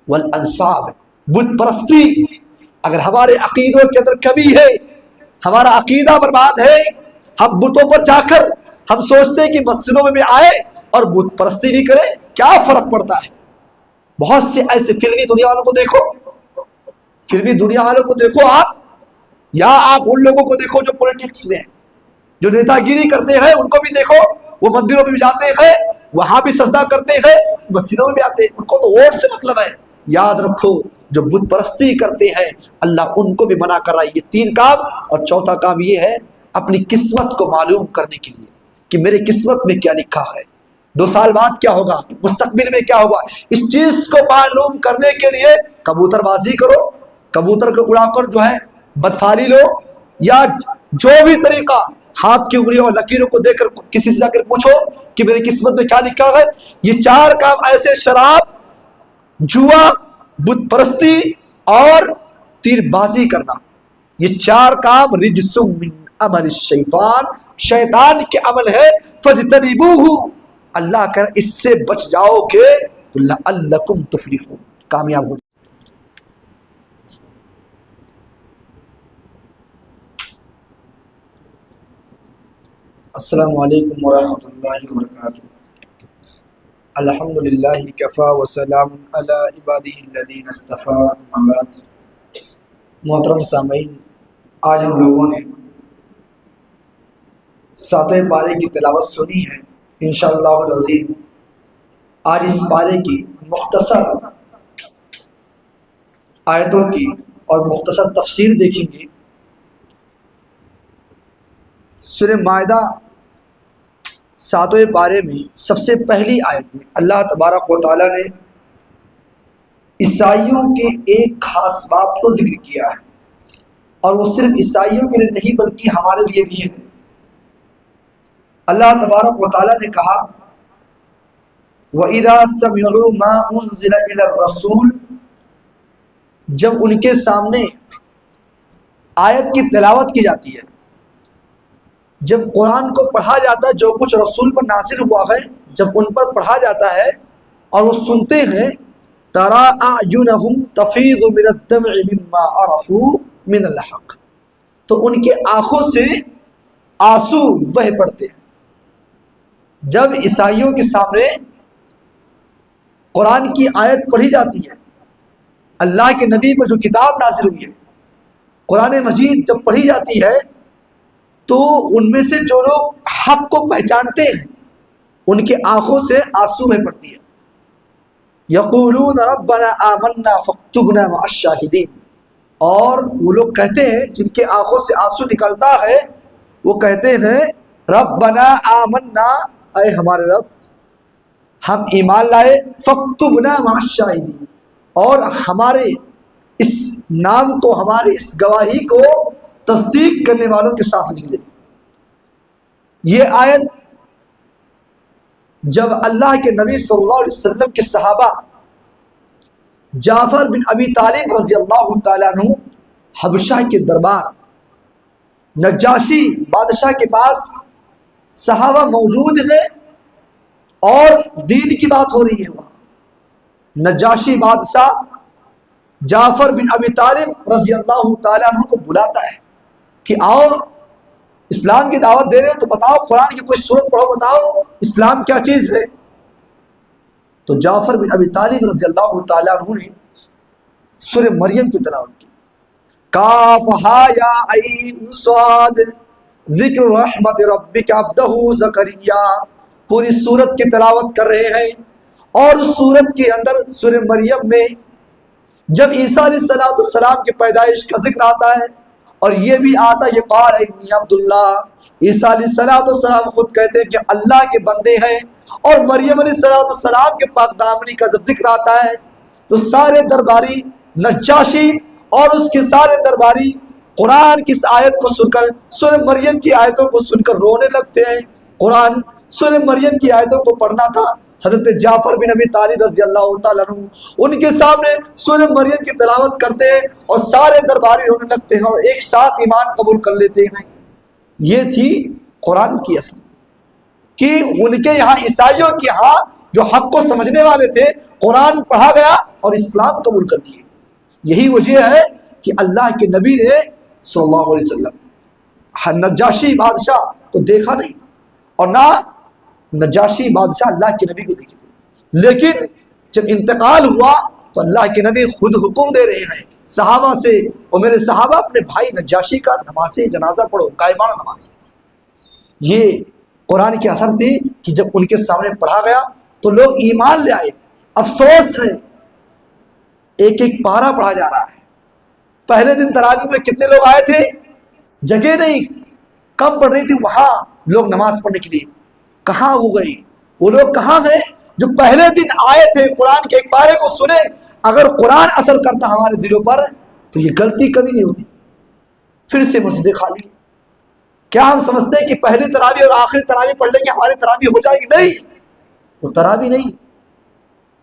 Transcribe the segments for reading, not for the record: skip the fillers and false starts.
والانصاب، بت پرستی اگر ہمارے عقیدوں کے اندر کمی ہے، ہمارا عقیدہ برباد ہے، ہم بتوں پر جا کر ہم سوچتے ہیں کہ مسجدوں میں بھی آئے اور بت پرستی بھی کریں، کیا فرق پڑتا ہے؟ بہت سے ایسے فلمی دنیا والوں کو دیکھو، فلمی دنیا والوں کو دیکھو آپ، یا آپ ان لوگوں کو دیکھو جو پولیٹکس میں ہیں، جو نیتا گیری کرتے ہیں، ان کو بھی دیکھو، وہ مندروں میں بھی جاتے ہیں، وہاں بھی سجدہ کرتے ہیں، مسجدوں میں بھی آتے ہیں، ان کو تو ووٹ سے مطلب ہے۔ یاد رکھو جو بت پرستی کرتے ہیں اللہ ان کو بھی منع کر رہا ہے۔ یہ 3 کام، اور چوتھا کام یہ ہے اپنی قسمت کو معلوم کرنے کے لیے کہ میرے قسمت میں کیا لکھا ہے، 2 سال بعد کیا ہوگا، مستقبل میں کیا ہوگا، اس چیز کو معلوم کرنے کے لیے کبوتر بازی کرو، کبوتر کو اڑا کر جو ہے بدفالی لو، یا جو بھی طریقہ، ہاتھ کی انگلیوں اور لکیروں کو دیکھ کر کسی سے جا کر پوچھو کہ میری قسمت میں کیا لکھا ہے۔ یہ 4 کام ایسے، شراب، جوا، بت پرستی اور تیر بازی کرنا، یہ 4 کام رجس من عمل الشیطان، شیطان کے عمل ہے، فاجتنبوہ، اللہ کہہ اس سے بچ جاؤ گے تو لعلکم تفلحون، کامیاب ہو۔ السلام علیکم ورحمۃ اللہ وبرکاتہ۔ الحمدللہ کفا وسلام علی عبادہ الذین اصطفیٰ، اما بعد۔ محترم سامعین، آج ہم لوگوں نے 7ویں پارے کی تلاوت سنی ہے انشاءاللہ العظیم۔ آج اس پارے کی مختصر آیتوں کی اور مختصر تفسیر دیکھیں گے۔ سورہ مائدہ 7ویں پارے میں سب سے پہلی آیت میں اللہ تبارک و تعالیٰ نے عیسائیوں کے ایک خاص بات کو ذکر کیا ہے، اور وہ صرف عیسائیوں کے لیے نہیں بلکہ ہمارے لیے بھی ہے۔ اللہ تبارک و تعالیٰ نے کہا وَإِذَا سَمِعُوا مَا أُنزِلَ إِلَى الرَّسُولِ، جب ان کے سامنے آیت کی تلاوت کی جاتی ہے، جب قرآن کو پڑھا جاتا ہے، جو کچھ رسول پر نازل ہوا ہے جب ان پر پڑھا جاتا ہے اور وہ سنتے ہیں، تَرَىٰ أَعْيُنَهُمْ تَفِيضُ مِنَ الدَّمْعِ مِمَّا عَرَفُوا مِنَ الْحَقِّ، تو ان کے آنکھوں سے آنسو بہہ پڑتے ہیں۔ جب عیسائیوں کے سامنے قرآن کی آیت پڑھی جاتی ہے، اللہ کے نبی پر جو کتاب نازل ہوئی ہے قرآن مجید جب پڑھی جاتی ہے، تو ان میں سے جو لوگ حق کو پہچانتے ہیں ان کے آنکھوں سے آنسو میں پڑتی ہے۔ یقولون ربنا آمنا فاکتبنا مع الشاہدین، اور وہ لوگ کہتے ہیں جن کے آنکھوں سے آنسو نکلتا ہے، وہ کہتے ہیں ربنا آمنا، اے ہمارے رب ہم ایمان لائے، فاکتبنا مع الشاہدین، اور ہمارے اس نام کو، ہمارے اس گواہی کو تصدیق کرنے والوں کے ساتھ لکھ دیں۔ یہ آیت جب اللہ کے نبی صلی اللہ علیہ وسلم کے صحابہ جعفر بن ابی طالب رضی اللہ تعالیٰ عنہ حبشہ کے دربار نجاشی بادشاہ کے پاس صحابہ موجود ہیں اور دین کی بات ہو رہی ہے، وہاں نجاشی بادشاہ جعفر بن ابی طالب رضی اللہ تعالیٰ عنہ کو بلاتا ہے کہ آؤ اسلام کی دعوت دے رہے ہیں تو بتاؤ، قرآن کی کوئی سورت پڑھو، بتاؤ اسلام کیا چیز ہے۔ تو جعفر بن ابی طالب رضی اللہ تعالیٰ عنہ نے سورہ مریم کی تلاوت کی، کاف ہا یا عین صاد ذکر رحمت ربک عبدہ زکریا، پوری سورت کی تلاوت کر رہے ہیں، اور اس سورت کے اندر سورہ مریم میں جب عیسیٰ علیہ السلام کی پیدائش کا ذکر آتا ہے، اور یہ بھی آتا ہے یہ قال انی عبداللہ، عیسیٰ علیہ السلام خود کہتے ہیں کہ اللہ کے بندے ہیں، اور مریم علیہ السلام کے پاک دامنی کا جب ذکر آتا ہے تو سارے درباری نجاشی اور اس کے سارے درباری قرآن کی اس آیت کو سن کر، سورہ مریم کی آیتوں کو سن کر رونے لگتے ہیں۔ قرآن سورہ مریم کی آیتوں کو پڑھنا تھا، حضرت جعفر بن ابی طالب رضی اللہ تعالیٰ عنہ ان کے سامنے سورہ مریم کی تلاوت کرتے ہیں اور سارے درباری رونے لگتے ہیں اور ایک ساتھ ایمان قبول کر لیتے ہیں۔ یہ تھی قرآن کی اصل، کہ ان کے یہاں عیسائیوں کے یہاں جو حق کو سمجھنے والے تھے، قرآن پڑھا گیا اور اسلام قبول کر لیے۔ یہی وجہ ہے کہ اللہ کے نبی نے صلی اللہ علیہ وسلم نجاشی بادشاہ کو دیکھا نہیں، اور نہ نجاشی بادشاہ اللہ کے نبی کو دیکھے تھے، لیکن جب انتقال ہوا تو اللہ کے نبی خود حکم دے رہے ہیں صحابہ سے، اور میرے صحابہ اپنے بھائی نجاشی کا نماز جنازہ پڑھو، قائمانہ نماز۔ یہ قرآن کی اثر تھی کہ جب ان کے سامنے پڑھا گیا تو لوگ ایمان لے آئے۔ افسوس ہے ایک ایک پارہ پڑھا جا رہا ہے۔ پہلے دن تراویح میں کتنے لوگ آئے تھے؟ جگہ نہیں، کم پڑھ رہی تھی وہاں لوگ نماز پڑھنے کے لیے، کہاں ہو گئے وہ لوگ؟ کہاں گئے جو پہلے دن آئے تھے قرآن کے ایک پارے کو سنے؟ اگر قرآن اثر کرتا ہمارے دلوں پر تو یہ غلطی کبھی نہیں ہوتی۔ پھر سے مسجد خالی۔ کیا ہم سمجھتے ہیں کہ پہلی تراویح اور آخری تراویح پڑھ لیں گے ہماری تراویح ہو جائے گی؟ نہیں، وہ تراویح نہیں۔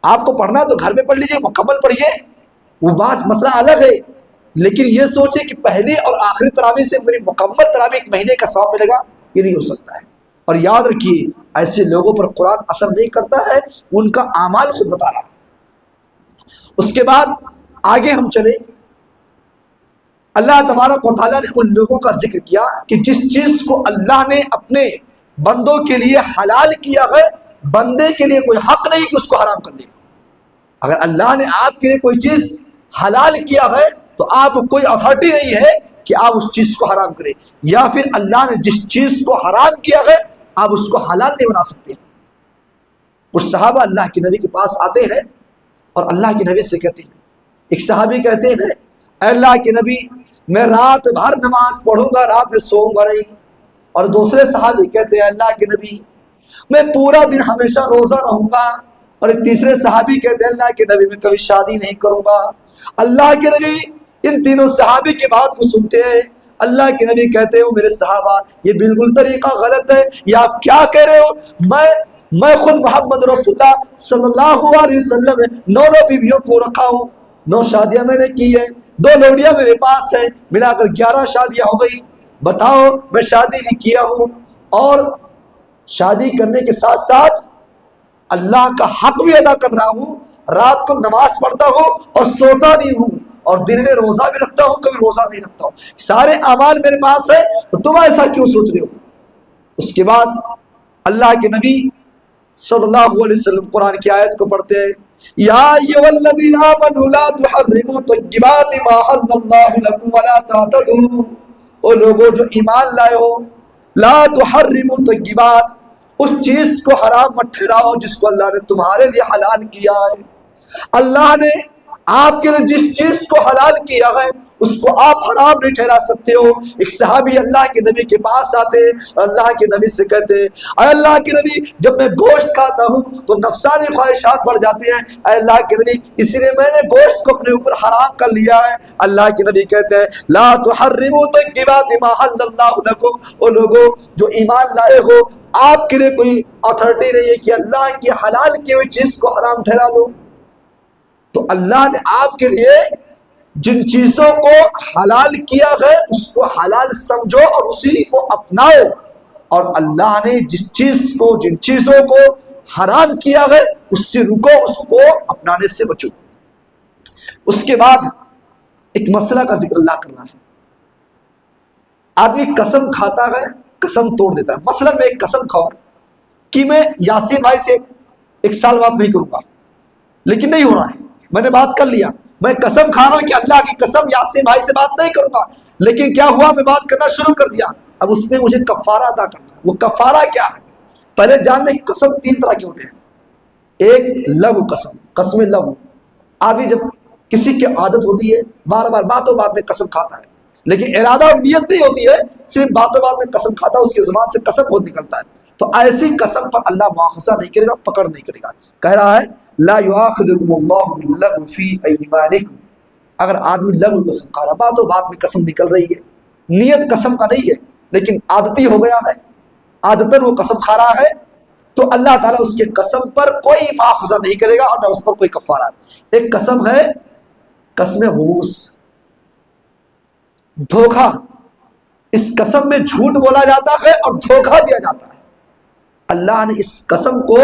آپ کو پڑھنا تو گھر میں پڑھ لیجئے، مکمل پڑھیے، وہ بات مسئلہ الگ ہے، لیکن یہ سوچے کہ پہلی اور آخری تراویح سے میری مکمل تراویح ایک مہینے کا ثواب ملے گا، یہ نہیں ہو سکتا ہے۔ اور یاد رکھیے ایسے لوگوں پر قرآن اثر نہیں کرتا ہے، ان کا اعمال خود بتا رہا ہے۔ اس کے بعد آگے ہم چلے، اللہ تبارک و تعالیٰ نے ان لوگوں کا ذکر کیا کہ جس چیز کو اللہ نے اپنے بندوں کے لیے حلال کیا ہے، بندے کے لیے کوئی حق نہیں کہ اس کو حرام کر لے۔ اگر اللہ نے آپ کے لیے کوئی چیز حلال کیا ہے تو آپ کوئی اتھارٹی نہیں ہے کہ آپ اس چیز کو حرام کریں، یا پھر اللہ نے جس چیز کو حرام کیا ہے آپ اس کو حلال نہیں بنا سکتے۔ کچھ صحابہ اللہ کے نبی کے پاس آتے ہیں اور اللہ کے نبی سے کہتے ہیں، ایک صحابی کہتے ہیں اے اللہ کے نبی میں رات بھر نماز پڑھوں گا، رات میں سوؤں گا نہیں۔ اور دوسرے صحابی کہتے ہیں اللہ کے نبی میں پورا دن ہمیشہ روزہ رہوں گا۔ اور ایک تیسرے صحابی کہتے ہیں اللہ کے نبی میں کبھی شادی نہیں کروں گا۔ اللہ کے نبی ان تینوں صحابی کی بات کو سنتے ہیں، اللہ کے نبی کہتے ہیں میرے صحابہ یہ بالکل طریقہ غلط ہے، یہ آپ کیا کہہ رہے ہو؟ میں خود محمد رسول اللہ صلی اللہ علیہ وسلم 9 بیویوں کو رکھا ہوں، 9 شادیاں میں نے کی ہے، 2 لوڑیاں میرے پاس ہیں، ملا کر 11 شادیاں ہو گئی۔ بتاؤ میں شادی بھی کیا ہوں اور شادی کرنے کے ساتھ ساتھ اللہ کا حق بھی ادا کر رہا ہوں، رات کو نماز پڑھتا ہوں اور سوتا نہیں ہوں، اور دن میں روزہ بھی رکھتا ہوں، کبھی روزہ نہیں رکھتا ہوں، سارے اعمال میرے پاس ہے، تو تم ایسا کیوں سوچ رہے ہو؟ اس کے بعد اللہ کے نبی صلی اللہ علیہ وسلم قرآن کی آیت کو پڑھتے ہیں، یا ایھا الذین آمنوا لا تحرموا طیبات ما حل اللہ لکم ولا تعتدوا، او لوگوں جو ایمان لائے ہو، لا تحرموا طیبات، اس چیز کو حرام مت ٹھہراؤ جس کو اللہ نے تمہارے لیے حلال کیا ہے۔ اللہ نے آپ کے لیے جس چیز کو حلال کیا ہے اس کو آپ حرام نہیں ٹھہرا سکتے ہو۔ ایک صحابی اللہ کے نبی کے پاس آتے اور اللہ کے نبی سے کہتے ہیں اے اللہ کے نبی جب میں گوشت کھاتا ہوں تو نفسانی خواہشات بڑھ جاتی ہیں، اے اللہ کے نبی اسی لیے میں نے گوشت کو اپنے اوپر حرام کر لیا ہے۔ اللہ کے نبی کہتے ہیں لا تحرموا طیبات ما حل اللہ لکم، او لوگوں جو ایمان لائے ہو آپ کے لیے کوئی اتھارٹی نہیں ہے کہ اللہ کی حلال کی ہوئی چیز کو حرام ٹھہرا لو۔ تو اللہ نے آپ کے لیے جن چیزوں کو حلال کیا ہے اس کو حلال سمجھو اور اسی کو اپناؤ، اور اللہ نے جس چیز کو جن چیزوں کو حرام کیا ہے اس سے رکو، اس کو اپنانے سے بچو۔ اس کے بعد ایک مسئلہ کا ذکر اللہ کر رہا ہے، آدمی قسم کھاتا ہے قسم توڑ دیتا ہے۔ مثلا میں ایک قسم کھاؤں کہ میں یاسین بھائی سے 1 سال بات نہیں کروں گا، لیکن نہیں ہو رہا ہے، میں نے بات کر لیا، میں قسم کھا رہا ہوں کہ اللہ کی قسم یاسین بھائی سے بات نہیں کروں گا، لیکن کیا ہوا میں بات کرنا شروع کر دیا۔ اب اس میں مجھے کفارہ ادا کرنا ہے۔ وہ کفارہ کیا ہے؟ پہلے جان میں قسم 3 طرح کے ہوتے ہیں۔ ایک لغو قسم، قسم لغو، آدمی جب کسی کی عادت ہوتی ہے بار بار باتوں بات میں قسم کھاتا ہے، لیکن ارادہ اور نیت نہیں ہوتی ہے، صرف باتوں بات میں قسم کھاتا ہے، اس کی زبان سے قسم بہت نکلتا ہے، تو ایسی قسم پر اللہ مؤاخذہ نہیں کرے گا، پکڑ نہیں کرے گا۔ کہہ رہا ہے لا یؤاخذکم اللہ باللغو فی ایمانکم، اگر آدمی لغو قسم کھا رہا، باتوں بات میں قسم نکل رہی ہے، نیت قسم کا نہیں ہے لیکن عادتی ہو گیا ہے، عادتاً وہ قسم کھا رہا ہے، تو اللہ تعالیٰ اس کے قسم پر کوئی مؤاخذہ نہیں کرے گا اور نہ اس پر کوئی کفارہ۔ ایک قسم ہے قسم غموس، دھوکہ، اس قسم میں جھوٹ بولا جاتا ہے اور دھوکہ دیا جاتا ہے۔ اللہ نے اس قسم کو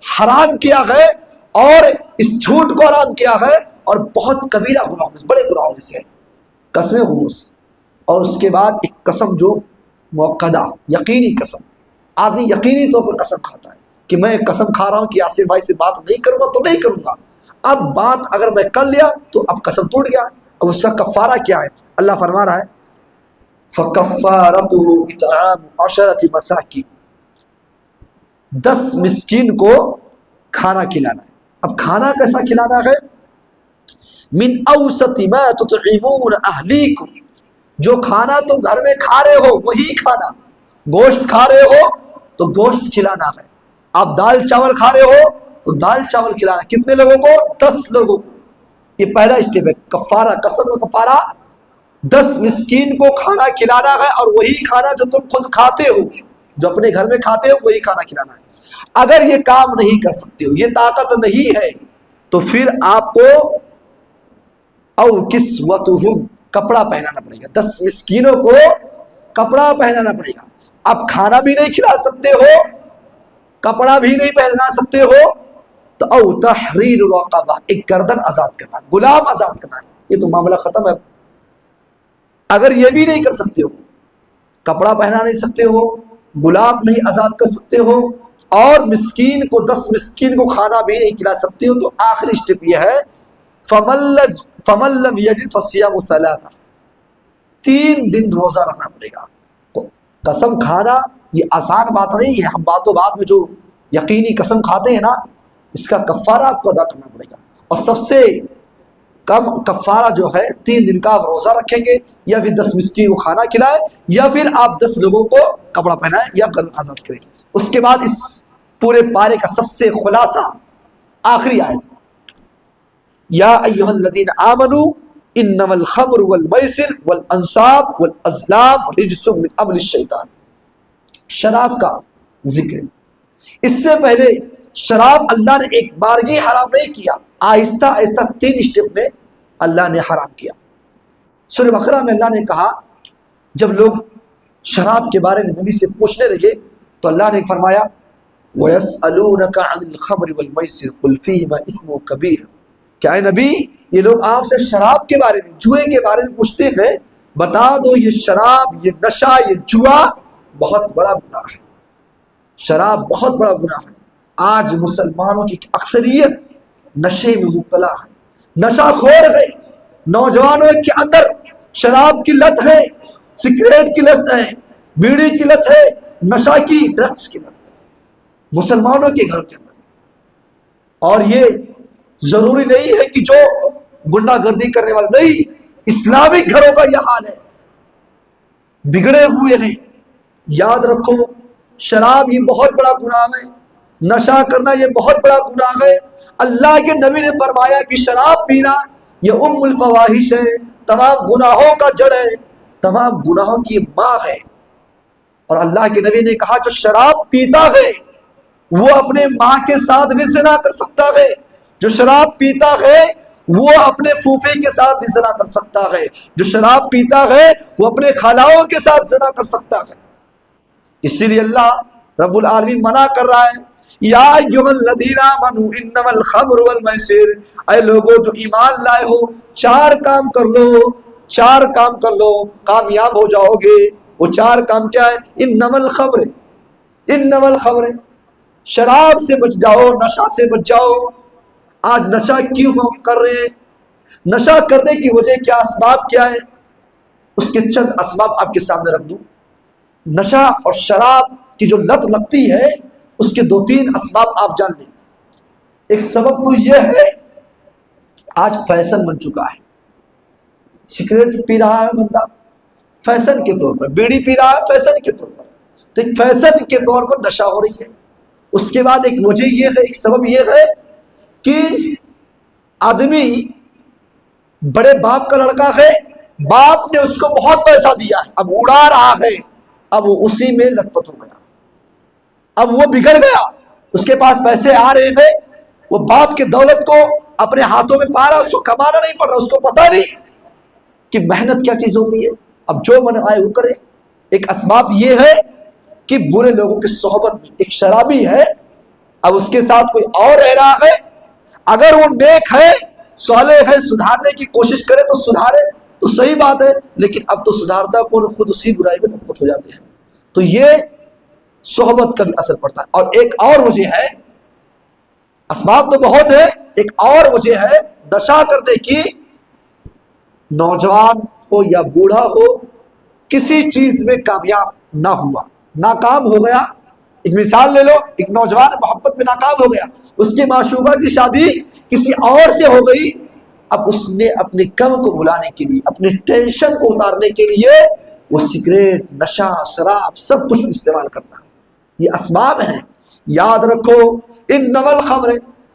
حرام کیا ہے اور اس جھوٹ کو حرام کیا ہے اور بہت کبیرہ گناہوں میں بڑے گناہوں میں سے قسم غموس. اور اس کے بعد ایک قسم جو موقدہ یقینی قسم. آدمی یقینی طور پر قسم کھاتا ہے کہ میں قسم کھا رہا ہوں کہ یاسر بھائی سے بات نہیں کروں گا تو نہیں کروں گا. اب بات اگر میں کر لیا تو اب قسم ٹوٹ گیا. اب اس کا کفارہ کیا ہے؟ اللہ فرما رہا ہے فَكَفَّارَتُهُ إِطْعَامُ 10 مَسَاكِينَ 10 مسکین کو کھانا کھلانا ہے. اب کھانا کیسا کھلانا ہے؟ من اوسط ما تطعمون اہلیکم، جو کھانا تم گھر میں کھا رہے ہو وہی کھانا. گوشت کھا رہے ہو تو گوشت کھلانا ہے. آپ دال چاول کھا رہے ہو تو دال چاول کھلانا. کتنے لوگوں کو؟ 10 لوگوں کو. یہ پہلا اسٹیپ ہے کفارہ. قسم کا کفارہ 10 مسکین کو کھانا کھلانا ہے اور وہی کھانا جو تم خود کھاتے ہو، جو اپنے گھر میں کھاتے ہو وہی کھانا کھلانا ہے. اگر یہ کام نہیں کر سکتے ہو، یہ طاقت نہیں ہے، تو پھر آپ کو او کسوتہم کپڑا پہنانا پڑے گا. 10 مسکینوں کو کپڑا پہنانا پڑے گا. اب کھانا بھی نہیں کھلا سکتے ہو، کپڑا بھی نہیں پہنا سکتے ہو، تو او تحریر رقبہ ایک گردن آزاد کرنا، غلام آزاد کرنا. یہ تو معاملہ ختم ہے. اگر یہ بھی نہیں کر سکتے ہو، کپڑا پہنا نہیں سکتے ہو، غلام نہیں آزاد کر سکتے ہو، اور مسکین کو 10 مسکین کو کھانا بھی نہیں کھلا سکتے ہو، تو آخری اسٹیپ یہ ہے فَمَن لَّمْ يَجِدْ فَصِيَامُ 3 3 دن روزہ رکھنا پڑے گا. قسم کھانا یہ آسان بات نہیں ہے. ہم باتوں بات میں جو یقینی قسم کھاتے ہیں نا، اس کا کفارہ آپ کو ادا کرنا پڑے گا. اور سب سے کم کفارہ جو ہے 3 دن کا آپ روزہ رکھیں گے، یا پھر 10 مسکین کو کھانا کھلائے، یا پھر آپ 10 لوگوں کو کپڑا پہنائیں یا گردن آزاد کریں. اس کے بعد اس پورے پارے کا سب سے خلاصہ آخری آیت یا ایھا الذین آمنوا انما الخمر والمیسر والانصاب والازلام رجس من عمل الشیطان. شراب کا ذکر. اس سے پہلے شراب اللہ نے ایک بارگی حرام نہیں کیا، آہستہ آہستہ 3 اسٹیپ میں اللہ نے حرام کیا. سورہ بقرہ میں اللہ نے کہا، جب لوگ شراب کے بارے میں نبی سے پوچھنے لگے تو اللہ نے فرمایا وَيَسْأَلُونَكَ عَنِ الْخَمْرِ وَالْمَيْسِرِ قُلْ فِيهِمَا إِثْمٌ كَبِيرٌ. کیا ہے نبی، یہ لوگ آپ سے شراب کے بارے میں، جوئے کے بارے میں پوچھتے ہیں، بتا دو یہ شراب، یہ نشہ، یہ جوا بہت بڑا گناہ ہے. شراب بہت بڑا گناہ ہے. آج مسلمانوں کی اکثریت نشے میں مبتلا ہے، نشہ خور ہے. نوجوانوں کے اندر شراب کی لت ہے، سگریٹ کی لت ہے، بیڑی کی لت ہے، نشہ کی، ڈرگس کی لت ہے مسلمانوں کے گھر کے اندر. اور یہ ضروری نہیں ہے کہ جو گنڈا گردی کرنے والے، نہیں، اسلامک گھروں کا یہ حال ہے، بگڑے ہوئے ہیں. یاد رکھو شراب یہ بہت بڑا گناہ ہے، نشہ کرنا یہ بہت بڑا گناہ ہے. اللہ کے نبی نے فرمایا کہ شراب پینا یہ الفواحش ہے، تمام گناہوں کا جڑ ہے، تمام گناہوں کی ماں ہے. اور اللہ کے نبی نے کہا جو شراب پیتا ہے وہ اپنے ماں کے ساتھ بھی زنا کر سکتا ہے، جو شراب پیتا ہے وہ اپنے پھوپھی کے ساتھ بھی زنا کر سکتا ہے، جو شراب پیتا ہے وہ اپنے خالاؤں کے ساتھ زنا کر سکتا ہے. اسی لیے اللہ رب العالمین منع کر رہا ہے یا ایھا الذین آمنوا انما الخمر والمیسر. اے لوگوں جو ایمان لائے ہو، 4 کام کر لو، 4 کام کر لو، کامیاب ہو جاؤ گے. وہ 4 کام کیا ہے؟ انما الخمر، انما الخمر، شراب سے بچ جاؤ، نشہ سے بچ جاؤ. آج نشہ کیوں ہم کر رہے ہیں؟ نشہ کرنے کی وجہ کیا، اسباب کیا ہے؟ اس کے چند اسباب آپ کے سامنے رکھ دوں. نشہ اور شراب کی جو لت لگتی ہے اس کے 2-3 اسباب آپ جان لیں. ایک سبب تو یہ ہے آج فیشن بن چکا ہے. سگریٹ پی رہا ہے بندہ فیشن کے طور پر، بیڑی پی رہا ہے فیشن کے طور پر، تو ایک فیشن کے طور پر نشہ ہو رہی ہے. اس کے بعد ایک وجہ یہ ہے، ایک سبب یہ ہے کہ آدمی بڑے باپ کا لڑکا ہے، باپ نے اس کو بہت پیسہ دیا ہے، اب اڑا رہا ہے، اب وہ اسی میں لت پت ہو گیا، اب وہ بگڑ گیا. اس کے پاس پیسے آ رہے ہیں، وہ باپ کے دولت کو اپنے ہاتھوں میں پا رہا، اس کو کمانا نہیں پڑ رہا، اس کو پتہ نہیں کہ محنت کیا چیز ہوتی ہے. اب جو من آئے وہ کرے. ایک اسباب یہ ہے کہ برے لوگوں کی صحبت میں، ایک شرابی ہے اب اس کے ساتھ کوئی اور رہ رہا ہے، اگر وہ نیک ہے، صالح ہے، سدھارنے کی کوشش کرے تو سدھارے تو صحیح بات ہے، لیکن اب تو سدھارتا کون، خود اسی برائی میں نقطت ہو جاتے ہیں۔ تو یہ صحبت کا بھی اثر پڑتا ہے۔ اور ایک اور وجہ ہے، اسباب تو بہت ہے، ایک اور وجہ ہے نشہ کرنے کی، نوجوان ہو یا بوڑھا ہو، کسی چیز میں کامیاب نہ ہوا، ناکام ہو گیا۔ ایک مثال لے لو، ایک نوجوان محبت میں ناکام ہو گیا، اس کی معشوقہ کی شادی کسی اور سے ہو گئی، اب اس نے اپنے غم کو بھلانے کے لیے، اپنے ٹینشن کو اتارنے کے لیے وہ سگریٹ، نشہ، شراب سب کچھ استعمال کرتا ہے۔ یہ اسباب ہیں، یاد رکھو۔ انما الخمر،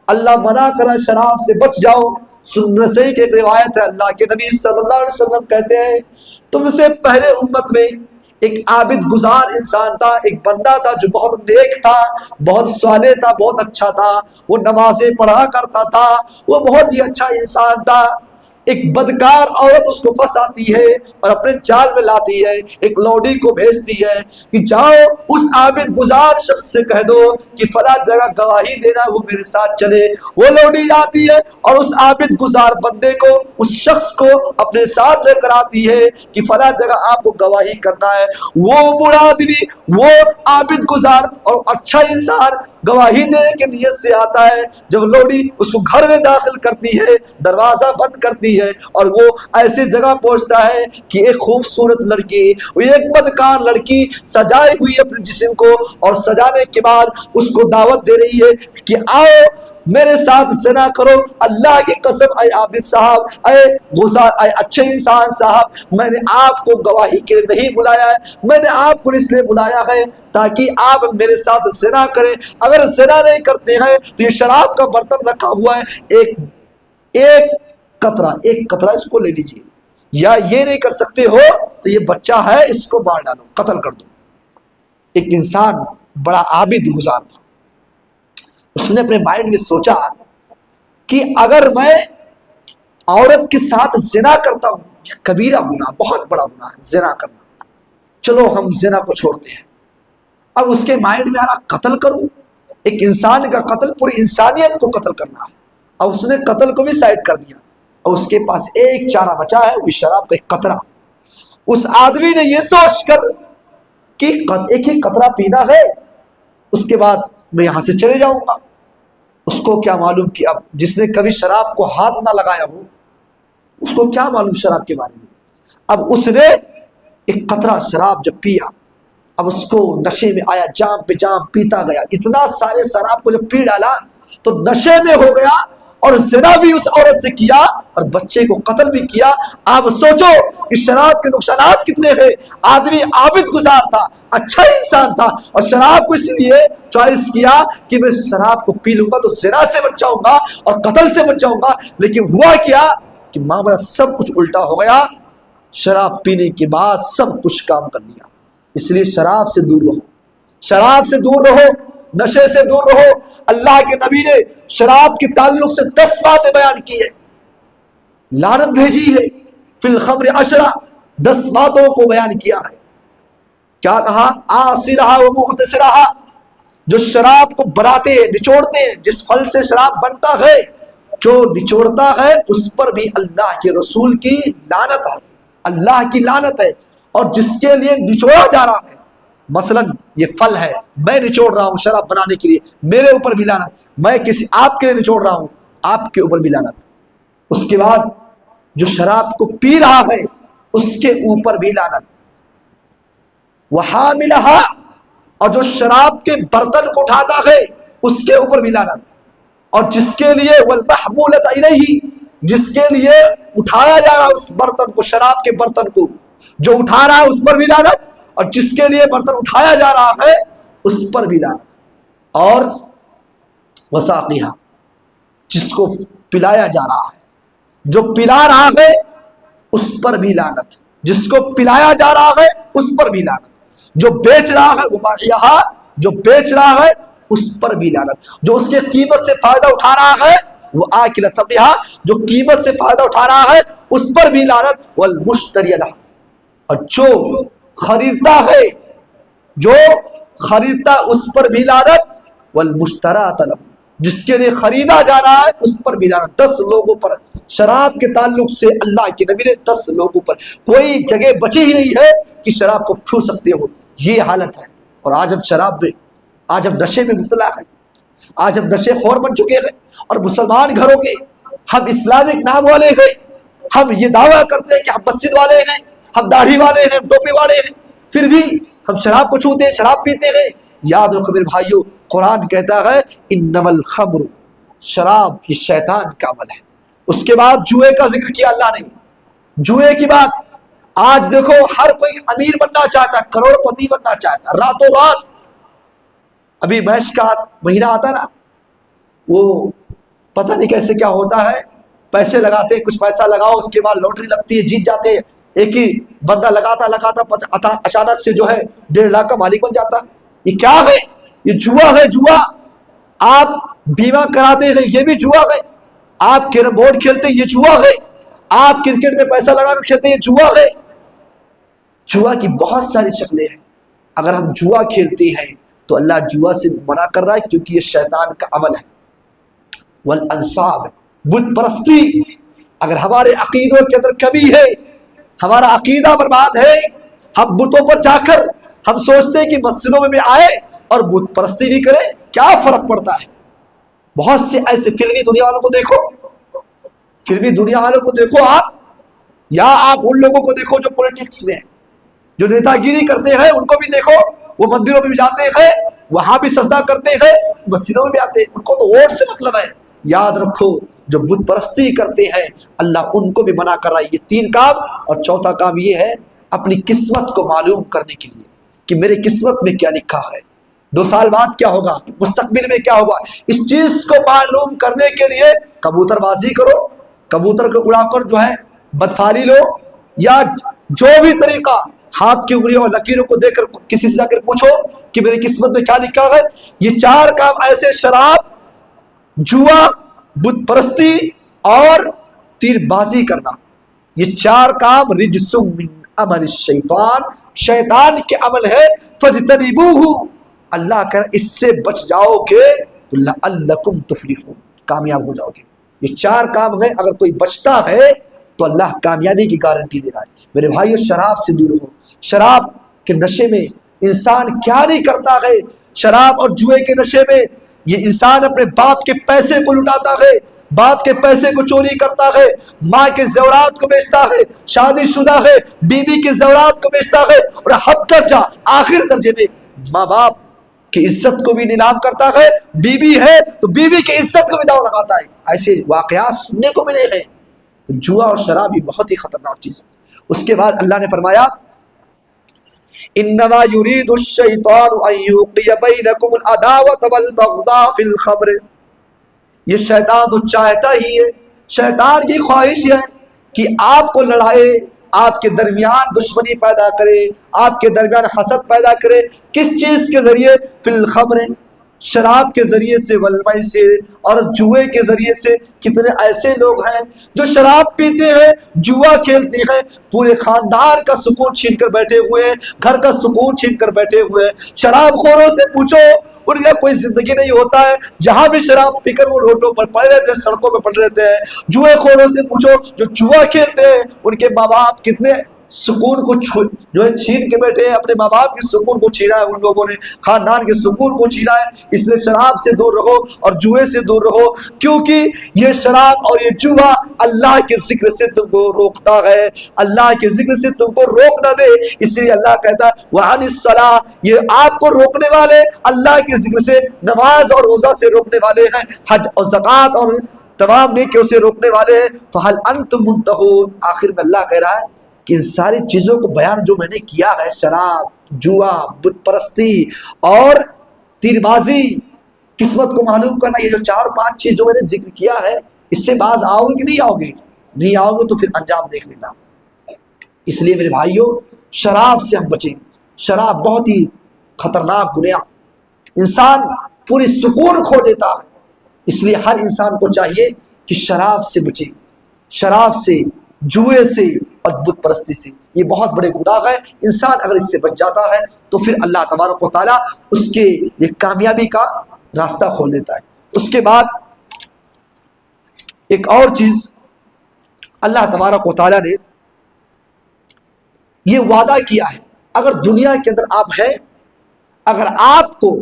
اللہ منع کرا شراب سے بچ جاؤ۔ سنت صحیح کی ایک روایت ہے، اللہ کے نبی صلی اللہ علیہ وسلم کہتے ہیں تم سے پہلے امت میں ایک عابد گزار انسان تھا، ایک بندہ تھا جو بہت نیک تھا، بہت صالح تھا، بہت اچھا تھا، وہ نمازیں پڑھا کرتا تھا، وہ بہت ہی اچھا انسان تھا۔ ایک بدکار عورت اس کو پھنساتی ہے اور اپنے جال میں لاتی ہے، ایک لوڈی کو بھیجتی ہے کہ جاؤ اس عابد گزار شخص سے کہہ دو کہ فلاں جگہ گواہی دینا، وہ میرے ساتھ چلے۔ وہ لوڈی جاتی ہے اور اس عابد گزار بندے کو، اس شخص کو اپنے ساتھ لے کر آتی ہے کہ فلاں جگہ آپ کو گواہی کرنا ہے۔ وہ بوڑھا آدمی، وہ عابد گزار اور اچھا انسان گواہی دینے کی نیت سے آتا ہے، جب لوڈی اس کو گھر میں داخل کرتی ہے، دروازہ بند کرتی ہے اور وہ ایسی جگہ پہنچتا ہے کہ ایک خوبصورت لڑکی، وہ ایک بدکار لڑکی سجائے ہوئی اپنے جسم کو، اور سجانے کے بعد اس کو دعوت دے رہی ہے کہ آؤ میرے ساتھ زنا کرو۔ اللہ کی قسم، اے عابد صاحب، اے غزار، اے اچھے انسان صاحب، میں نے آپ کو گواہی کے لیے نہیں بلایا ہے، میں نے آپ کو اس لیے بلایا ہے تاکہ آپ میرے ساتھ زنا کریں۔ اگر زنا نہیں کرتے ہیں تو یہ شراب کا برتن رکھا ہوا ہے، ایک قطرہ اس کو لے لیجیے، یا یہ نہیں کر سکتے ہو تو یہ بچہ ہے، اس کو مار ڈالو، قتل کر دو۔ ایک انسان بڑا عابد گزار تھا، اس نے اپنے مائنڈ میں سوچا کہ اگر میں عورت کے ساتھ زنا کرتا ہوں، یہ کبیرہ گناہ، بہت بڑا گناہ ہے زنا کرنا، چلو ہم زنا کو چھوڑتے ہیں۔ اب اس کے مائنڈ میں آ رہا قتل کروں، ایک انسان کا قتل، پوری انسانیت کو قتل کرنا ہے۔ اب اس نے قتل کو بھی سائڈ کر دیا، اور اس کے پاس ایک چارہ بچا ہے، وہ شراب کا ایک قطرہ۔ اس آدمی نے یہ سوچ کر کہ ایک ہی قطرہ پینا ہے، اس کے بعد میں یہاں سے چلے جاؤں گا۔ اس کو کیا معلوم کہ اب جس نے کبھی شراب کو ہاتھ نہ لگایا ہو، اس کو کیا معلوم شراب کے بارے میں۔ اب اس نے ایک قطرہ شراب جب پیا، اب اس کو نشے میں آیا، جام پہ جام پیتا گیا، اتنا سارے شراب کو جب پی ڈالا تو نشے میں ہو گیا، اور زنا بھی اس عورت سے کیا اور بچے کو قتل بھی کیا۔ آپ سوچو کہ شراب کے نقصانات کتنے ہیں۔ آدمی عابد گزار تھا، اچھا انسان تھا، اور شراب کو اس لیے چوائس کیا کہ میں شراب کو پی لوں گا تو زنا سے بچ جاؤں گا اور قتل سے بچ جاؤں گا، لیکن ہوا کیا کہ معاملہ سب کچھ الٹا ہو گیا۔ شراب پینے کے بعد سب کچھ کام کر لیا۔ اس لیے شراب سے دور رہو، شراب سے دور رہو، نشے سے دور رہو۔ اللہ کے نبی نے شراب کے تعلق سے 10 باتیں بیان کی ہے، لعنت بھیجی ہے، فی الخمر 10 10 باتوں کو بیان کیا ہے۔ کیا کہا؟ آصرہا و مغتصرہا، جو شراب کو بناتے ہیں، نچوڑتے ہیں، جس پھل سے شراب بنتا ہے، جو نچوڑتا ہے اس پر بھی اللہ کے رسول کی لعنت ہے، اللہ کی لعنت ہے۔ اور جس کے لیے نچوڑا جا رہا ہے، مثلا یہ پھل ہے، میں نچوڑ رہا ہوں شراب بنانے کے لیے، میرے اوپر بھی لعنت، میں کسی آپ کے لیے نچوڑ رہا ہوں، آپ کے اوپر بھی لعنت۔ اس کے بعد جو شراب کو پی رہا ہے اس کے اوپر بھی لعنت، وحاملہا، اور جو شراب کے برتن کو اٹھاتا ہے اس کے اوپر بھی لعنت، اور جس کے لیے والمحمولۃ الیہ، جس کے لیے اٹھایا جا رہا اس برتن کو، شراب کے برتن کو جو اٹھا رہا ہے اس پر بھی لعنت، اور جس کے لیے برتن اٹھایا جا رہا ہے اس پر بھی لعنت، اور وساقیہا، جس کو پلایا جا رہا ہے، جو پلا رہا ہے اس پر بھی لعنت، جس کو پلایا جا رہا ہے اس پر بھی لعنت، جو بیچ رہا ہے وبائعہا، جو بیچ رہا ہے اس پر بھی لعنت، جو اس کے قیمت سے فائدہ اٹھا رہا ہے وہ آکل ثمنہا، جو قیمت سے فائدہ اٹھا رہا ہے اس پر بھی لعنت، والمشتری لہ، اور جو خریدتا ہے، جو خریدتا اس پر بھی لعنت، والمشترات له، جس کے لیے خریدا جانا ہے اس پر بھی جانا۔ 10 لوگوں پر شراب کے تعلق سے اللہ کے نبی نے 10 لوگوں پر، کوئی جگہ بچی ہی نہیں ہے کہ شراب کو چھو سکتے ہو، یہ حالت ہے۔ اور آج ہم شراب میں، آج ہم نشے میں مبتلا ہیں، آج ہم نشے خور بن چکے ہیں، اور مسلمان گھروں کے ہم اسلامک نام والے ہیں، ہم یہ دعویٰ کرتے ہیں کہ ہم مسجد والے ہیں، ہم داڑھی والے ہیں، ہم ٹوپی والے ہیں، پھر بھی ہم شراب کو چھوتے ہیں، شراب پیتے ہیں۔ یاد رکھو میرے بھائیو، قرآن کہتا ہے انما الخمر، شراب یہ شیطان کا عمل ہے۔ اس کے بعد جوئے کا ذکر کیا اللہ نے، جوئے کی بات۔ آج دیکھو ہر کوئی امیر بننا چاہتا ہے، کروڑ پتی بننا چاہتا ہے، راتوں رات۔ ابھی میش کا مہینہ آتا نا، وہ پتہ نہیں کیسے کیا ہوتا ہے، پیسے لگاتے ہیں، کچھ پیسہ لگاؤ، اس کے بعد لوٹری لگتی ہے، جیت جاتے ہیں، ایک ہی بندہ لگاتا اچانک سے جو ہے 1.5 لاکھ کا مالک بن جاتا۔ یہ کیا ہے؟ یہ جوا ہے، جوا۔ آپ بیمہ کراتے ہیں، یہ بھی جوا ہے۔ آپ کیرم بورڈ کھیلتے ہیں، یہ جوا ہے۔ آپ کرکٹ میں پیسہ لگا کر کھیلتے ہیں، یہ جوا ہے۔ جوا کی بہت ساری شکلیں ہیں۔ اگر ہم جوا کھیلتے ہیں تو اللہ جوا سے منع کر رہا ہے، کیونکہ یہ شیطان کا عمل ہے۔ والانصاب، بت پرستی۔ اگر ہمارے عقیدوں کے اندر کمی ہے، ہمارا عقیدہ برباد ہے، ہم بتوں پر جا کر ہم سوچتے ہیں کہ مسجدوں میں بھی آئے اور بت پرستی بھی کرے، کیا فرق پڑتا ہے؟ بہت سے ایسے فلمی دنیا والوں کو دیکھو، فلمی دنیا والوں کو دیکھو آپ، یا آپ ان لوگوں کو دیکھو جو پولیٹکس میں ہیں، جو نیتا گیری کرتے ہیں، ان کو بھی دیکھو، وہ مندروں میں بھی جاتے ہیں، وہاں بھی سجدہ کرتے ہیں، مسجدوں میں بھی آتے ہیں، ان کو تو ووٹ سے مطلب ہے۔ یاد رکھو جو بت پرستی کرتے ہیں اللہ ان کو بھی منع کر رہا ہے۔ یہ 3 کام، اور چوتھا کام یہ ہے اپنی قسمت کو معلوم کرنے کے لیے کہ میرے قسمت میں کیا لکھا ہے، 2 سال بعد کیا ہوگا، مستقبل میں کیا ہوگا، اس چیز کو معلوم کرنے کے لیے کبوتر بازی کرو، کبوتر کو اڑا کر جو ہے بدفعلی لو، یا جو بھی طریقہ، ہاتھ کی انگلیوں اور لکیروں کو دیکھ کر کسی سے جا کر پوچھو کہ میری قسمت میں کیا لکھا ہے۔ یہ 4 کام ایسے، شراب، جوا، بت پرستی اور تیر بازی کرنا، یہ 4 کام رجس من عمل الشیطان، شیطان کے عمل ہے۔ فاجتنبوہ، اللہ کہہ رہا اس سے بچ جاؤ گے تو لعلکم تفلحون، کامیاب ہو جاؤ گے۔ یہ 4 کام ہے، اگر کوئی بچتا ہے تو اللہ کامیابی کی گارنٹی دے رہا ہے۔ میرے بھائیو شراب سے دور ہو، شراب کے نشے میں انسان کیا نہیں کرتا ہے، شراب اور جوئے کے نشے میں یہ انسان اپنے باپ کے پیسے کو لٹاتا ہے، باپ کے پیسے کو چوری کرتا ہے، ماں کے زیورات کو بیچتا ہے، شادی شدہ ہے بیوی کے زیورات کو بیچتا ہے، اور حد درجہ آخر درجے میں ماں باپ کی عزت کو بھی نیلام کرتا ہے، بیوی ہے تو بیوی کی عزت کو بھی داؤ لگاتا ہے۔ ایسے واقعات سننے کو ملے ہیں۔ جوا اور شراب یہ بہت ہی خطرناک چیز ہے۔ اس کے بعد اللہ نے فرمایا انما یرید الشیطان ان یوقع بینکم العداوۃ والبغضاء فی الخمر، یہ شیطان تو چاہتا ہی ہے، شیطان کی خواہش ہے کہ آپ کو لڑائے، آپ کے درمیان دشمنی پیدا کرے، آپ کے درمیان حسد پیدا کرے۔ کس چیز کے ذریعے؟ فی الخمر، شراب کے ذریعے سے، والمیسر، اور جوئے کے ذریعے سے۔ کتنے ایسے لوگ ہیں جو شراب پیتے ہیں، جوا کھیلتے ہیں، پورے خاندان کا سکون چھین کر بیٹھے ہوئے ہیں، گھر کا سکون چھین کر بیٹھے ہوئے ہیں۔ شراب خوروں سے پوچھو، ان کا کوئی زندگی نہیں ہوتا ہے، جہاں بھی شراب پی کر وہ روڈوں پر پڑے رہتے ہیں، سڑکوں پہ پڑے رہتے ہیں۔ جوئے خوروں سے پوچھو جو جوا کھیلتے ہیں، ان کے ماں باپ کتنے سکون کو جو ہے چھین کے بیٹھے ہیں، اپنے ماں باپ کے سکون کو چھینا ہے ان لوگوں نے، خاندان کے سکون کو چھینا ہے۔ اس لیے شراب سے دور رہو اور جوئے سے دور رہو، کیونکہ یہ شراب اور یہ جوا اللہ کے ذکر سے تم کو روکتا ہے، اللہ کے ذکر سے تم کو روک نہ دے۔ اس لیے اللہ کہتا ہے وعن الصلاۃ، یہ آپ کو روکنے والے اللہ کے ذکر سے، نماز اور روزہ سے روکنے والے ہیں، حج اور زکوٰۃ اور تمام نیکیوں سے روکنے والے ہیں۔ فہل انتم منتہون، آخر میں اللہ کہہ رہا ہے کہ ان ساری چیزوں کو بیان جو میں نے کیا ہے، شراب، جوا، بت پرستی اور تیر بازی، قسمت کو معلوم کرنا، یہ جو 4-5 چیز جو میں نے ذکر کیا ہے، اس سے باز آؤ گے کہ نہیں آؤ گے؟ نہیں آؤ گے تو پھر انجام دیکھ لینا۔ اس لیے میرے بھائیوں شراب سے ہم بچیں۔ شراب بہت ہی خطرناک گناہ، انسان پوری سکون کھو دیتا ہے۔ اس لیے ہر انسان کو چاہیے کہ شراب سے بچے، شراب سے، جوئے سے اور بت پرستی سے۔ یہ بہت بڑے گناہ ہے۔ انسان اگر اس سے بچ جاتا ہے تو پھر اللہ تبارک و تعالیٰ اس کے یہ کامیابی کا راستہ کھول دیتا ہے۔ اس کے بعد ایک اور چیز اللہ تبارک و تعالیٰ نے یہ وعدہ کیا ہے، اگر دنیا کے اندر آپ ہیں، اگر آپ کو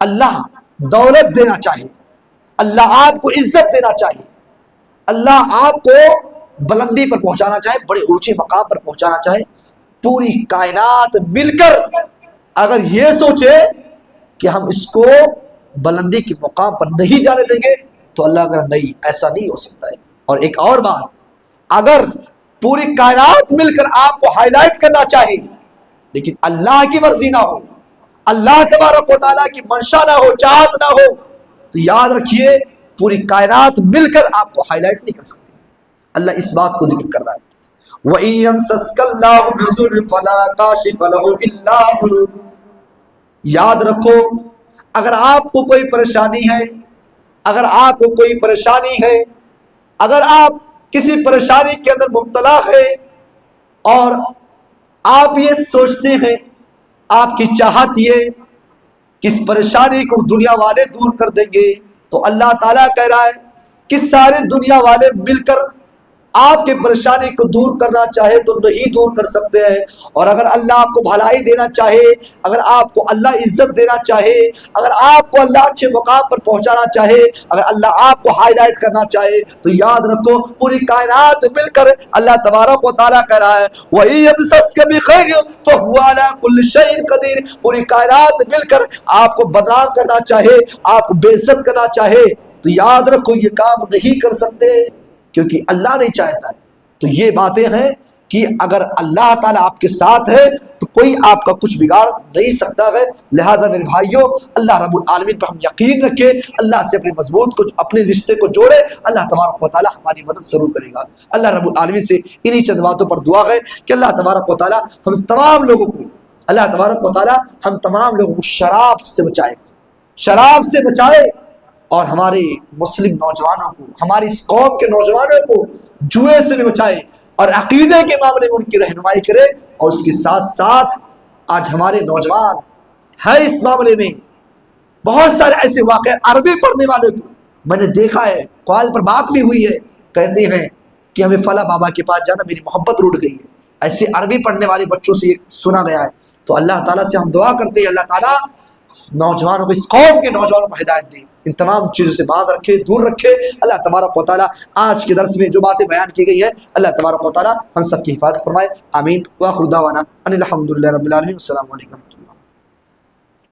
اللہ دولت دینا چاہے، اللہ آپ کو عزت دینا چاہے، اللہ آپ کو بلندی پر پہنچانا چاہے، بڑے اونچے مقام پر پہنچانا چاہے، پوری کائنات مل کر اگر یہ سوچے کہ ہم اس کو بلندی کے مقام پر نہیں جانے دیں گے تو اللہ اگر نہیں، ایسا نہیں ہو سکتا ہے۔ اور ایک اور بات، اگر پوری کائنات مل کر آپ کو ہائی لائٹ کرنا چاہے لیکن اللہ کی مرضی نہ ہو، اللہ تبارک و تعالیٰ کی منشا نہ ہو، چاہت نہ ہو، تو یاد رکھیے پوری کائنات مل کر آپ کو ہائی لائٹ نہیں کر سکتے۔ اللہ اس بات کو ذکر کر رہا ہے، وَإِن يَمْسَسْكَ اللَّهُ بِضُرٍّ فَلَا كَاشِفَ لَهُ إِلَّا هُوَ۔ یاد رکھو اگر آپ کو کوئی پریشانی ہے، اگر آپ کو کوئی پریشانی ہے، اگر آپ کسی پریشانی کے اندر مبتلا ہے اور آپ یہ سوچتے ہیں، آپ کی چاہت یہ کہ اس پریشانی کو دنیا والے دور کر دیں گے، تو اللہ تعالیٰ کہہ رہا ہے کہ سارے دنیا والے مل کر آپ کے پریشانی کو دور کرنا چاہے تو نہیں دور کر سکتے ہیں۔ اور اگر اللہ آپ کو بھلائی دینا چاہے، اگر آپ کو اللہ عزت دینا چاہے، اگر آپ کو اللہ اچھے مقام پر پہنچانا چاہے، اگر اللہ آپ کو ہائی لائٹ کرنا چاہے تو یاد رکھو پوری کائنات مل کر اللہ تبارک و تعالیٰ کہہ رہا ہے وَإِن يَمْسَسْكَ بِخَيْرٍ فَهُوَ عَلَى كُلِّ شَيْءٍ قَدِيرٌ۔ پوری کائنات مل کر آپ کو بدنام کرنا چاہے، آپ کو بے عزت کرنا چاہے تو یاد رکھو یہ کام نہیں کر سکتے کیونکہ اللہ نہیں چاہتا ہے۔ تو یہ باتیں ہیں کہ اگر اللہ تعالیٰ آپ کے ساتھ ہے تو کوئی آپ کا کچھ بگاڑ نہیں سکتا ہے۔ لہذا میرے بھائیوں، اللہ رب العالمین پر ہم یقین رکھیں، اللہ سے اپنے رشتے کو جوڑے، اللہ تبارک و تعالیٰ ہماری مدد ضرور کرے گا۔ اللہ رب العالمین سے انہی چند باتوں پر دعا ہے کہ اللہ تبارک و تعالیٰ ہم تمام لوگوں کو، اللہ تبارک و تعالیٰ ہم تمام لوگوں کو شراب سے بچائے، شراب سے بچائے، اور ہمارے مسلم نوجوانوں کو، ہماری اس قوم کے نوجوانوں کو جوئے سے بھی بچائے اور عقیدے کے معاملے میں ان کی رہنمائی کرے۔ اور اس کے ساتھ ساتھ آج ہمارے نوجوان ہیں اس معاملے میں بہت سارے ایسے واقعے، عربی پڑھنے والے کو میں نے دیکھا ہے، کال پر بات بھی ہوئی ہے، کہتے ہیں کہ ہمیں فلاں بابا کے پاس جانا، میری محبت روٹ گئی ہے۔ ایسے عربی پڑھنے والے بچوں سے یہ سنا گیا ہے۔ تو اللہ تعالیٰ سے ہم دعا کرتے ہیں اللہ تعالیٰ نوجوانوں کو، اس قوم کے نوجوانوں کو ہدایت دے، ان تمام چیزوں سے باز رکھے، دور رکھے۔ اللہ تبارک و تعالیٰ آج کے درس میں جو باتیں بیان کی گئی ہیں اللہ تبارک و تعالیٰ ہم سب کی حفاظت فرمائے، آمین۔ وآخر دعوانا ان الحمد للہ رب العالمین۔ السلام علیکم۔